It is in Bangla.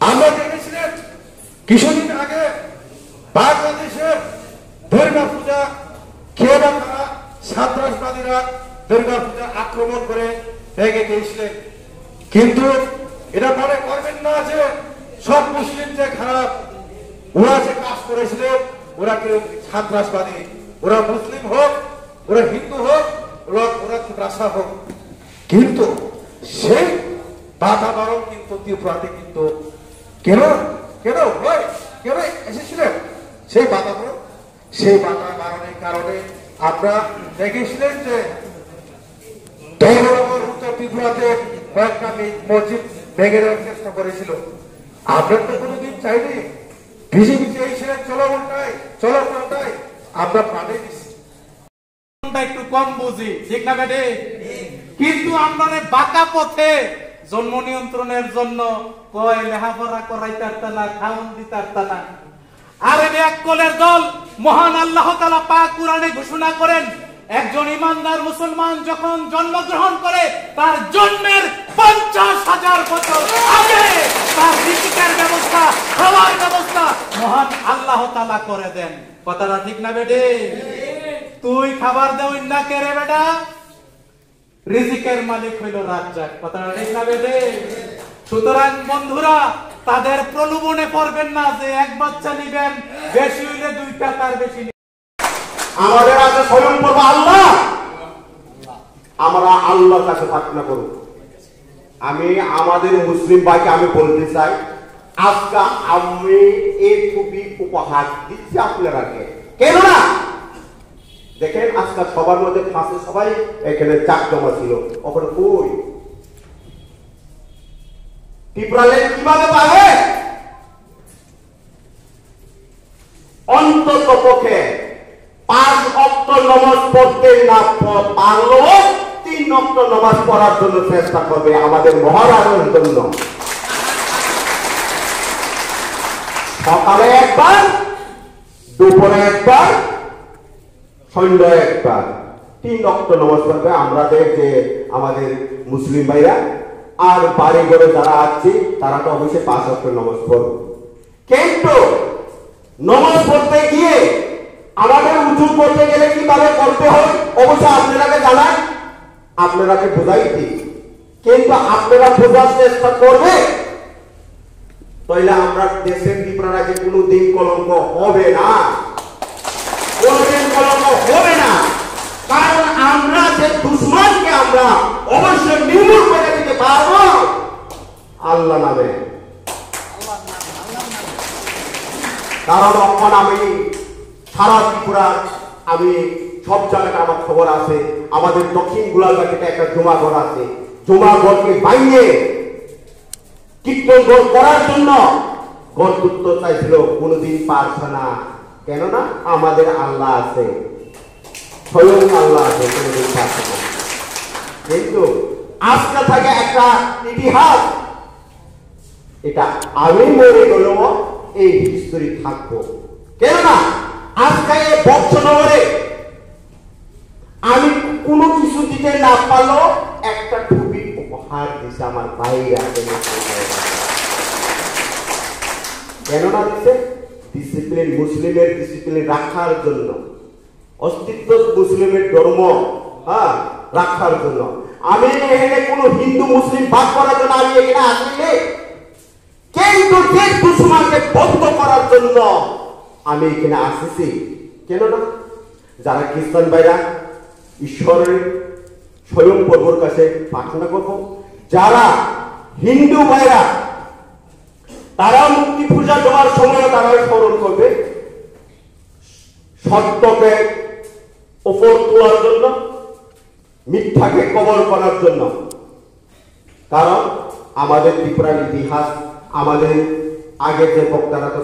আমরা দেখেছিলেন কিছুদিন আগে বাংলাদেশের দুর্গা পূজা কে বা কারা সন্ত্রাসবাদীরা দুর্গা পূজা আক্রমণ করে ভেঙে দিয়েছিলেন। কিন্তু এটা মনে করবেন না যে সব মুসলিম যে খারাপ, ওরা যে কাজ করেছিলেন ওরা কেউ সন্ত্রাসবাদী। ওরা মুসলিম হোক, ওরা হিন্দু হোক, ওরা রাসা হোক, কিন্তু সেই বাতাবরণ কিন্তু ত্রিপুরাতে কিন্তু কেন কেন কেন এসেছিলেন সেই বাতাবরণ। সেই বাতাবরণের কারণে আমরা দেখেছিলেন যে উত্তর ত্রিপুরাতে কয়েকটা মসজিদ ভেঙে দেওয়ার চেষ্টা করেছিল। আমরা তো কোনোদিন চাইনি, বিজেপি চেয়েছিলেন চলো উল্টাই, আমরা পাঠিয়ে দিচ্ছি। একটু কম বুঝি, ঠিক না বেটে? কিন্তু আমরা বাঁকা পথে জন্ম নিয়ন্ত্রণের জন্য কয় লেখাপড়া করাইতে পারত না, খাওয়ান দিতে পারত না। আর এককলের দল মহান আল্লাহ তাআলা পাক কুরআনে ঘোষণা করেন, একজন ইমানদার মুসলমান যখন জন্মগ্রহণ করে তার জন্মের 50,000 বছর আগে তার রিজিকের ব্যবস্থা, খাওয়ার ব্যবস্থা মহান আল্লাহ তাআলা করে দেন। কথাটা ঠিক না বেটে? তুই খাবার দেও না কে রে বেটা? রিজিকের মালিক হইল রাজ্জাক। কথাটা ঠিক না বেটে? সুতরাং বন্ধুরা, তাদের প্রলোভনে পড়বেন না যে এক বাচ্চা নিবেন, বেশি হইলে 2 টাকার বেশি। আমাদের আছে স্বয়ং প্রভু আল্লাহ, আমরা আল্লাহর কাছে প্রার্থনা করব। আমি আমাদের মুসলিম ভাইকে আমি বলতে চাই, আজকে আমি এই টুপি উপহার দিচ্ছি আপনারাকে। কেন না দেখেন, আজকে সবার মধ্যে ফাঁসে সবাই এখানে চাক জমা ছিল, ওখানে কই ত্রিপুরালে কিভাবে পাবে? অন্তত পক্ষে 5 ওয়াক্ত নামাজ পড়তে না পারলেও 3 ওয়াক্ত নামাজ পড়ার জন্য চেষ্টা করবে আমাদের মহারাজের জন্য। সকালে একবার, দুপুরে একবার, সন্ধ্যায় একবার 3 ওয়াক্ত নামাজ পড়বে আমাদের যে আমাদের মুসলিম ভাইরা। আর বাড়ি ঘরে যারা আছে তারা তো অবশ্যই 5 ওয়াক্ত নামাজ পড়বে। কিন্তু নামাজ পড়তে গিয়ে আমাদের উঁচু করতে গেলে কিভাবে করতে হয় অবশ্যই আপনারাকে জানাই, আপনারাকে বোঝাইছি। কিন্তু আপনারা বোঝার চেষ্টা করবে, তাইলে আমরা দেশের ত্রিপুরাকে কোনোদিন কলঙ্ক হবে না, কোনোদিন কলঙ্ক হবে না। কারণ আমরা যে দুশ্মনকে আমরা অবশ্যই নির্মূল করে দিতে পারবো আল্লাহ নামে। কারণ এখন আমি সারা ত্রিপুরা, আমি সব জায়গায় আমার খবর আছে, আমাদের দক্ষিণ গোলাঘাটে একটা জমাঘর আছে, জমাঘরকে বাইরে কীর্তন করার জন্য গর্তুত্ব চাইছিল, কোনোদিন পারছে না। কেননা আমাদের আল্লাহ আছে, স্বয়ং আল্লাহ আছে, কোনোদিন পারছে না। কিন্তু আজকে থাকে একটা ইতিহাস, এটা আমি মরে গেলেও এই হিস্টোরি থাকবো। কেননা আজকে এই বক্সনগরে আমি কোনো কিছু দিতে না পারলেও একটা টুপি উপহার দিছে আমার ভাইরা। কেননা দিচ্ছে ডিসিপ্লিন, মুসলিমের ডিসিপ্লিন রাখার জন্য, অস্তিত্ব মুসলিমের ধর্ম রাখার জন্য। আমি এখানে কোনো হিন্দু মুসলিম ভাগ করার জন্য আমি এখানে আসলে, কিন্তু দেশ দুশ্মনকে বন্ধ করার জন্য আমি এখানে আসছি। কেননা যারা খ্রিস্টান ভাইরা ঈশ্বরের স্বয়ং প্রভুর কাছে প্রার্থনা করব, যারা হিন্দু ভাইরা তারা মুক্তি পূজা দেওয়ার সময় তারা স্মরণ করবে সত্যকে উপর তোলার জন্য, মিথ্যাকে কবর করার জন্য। কারণ আমাদের ত্রিপুরার ইতিহাস, আমাদের আগের যে বক্তারা তো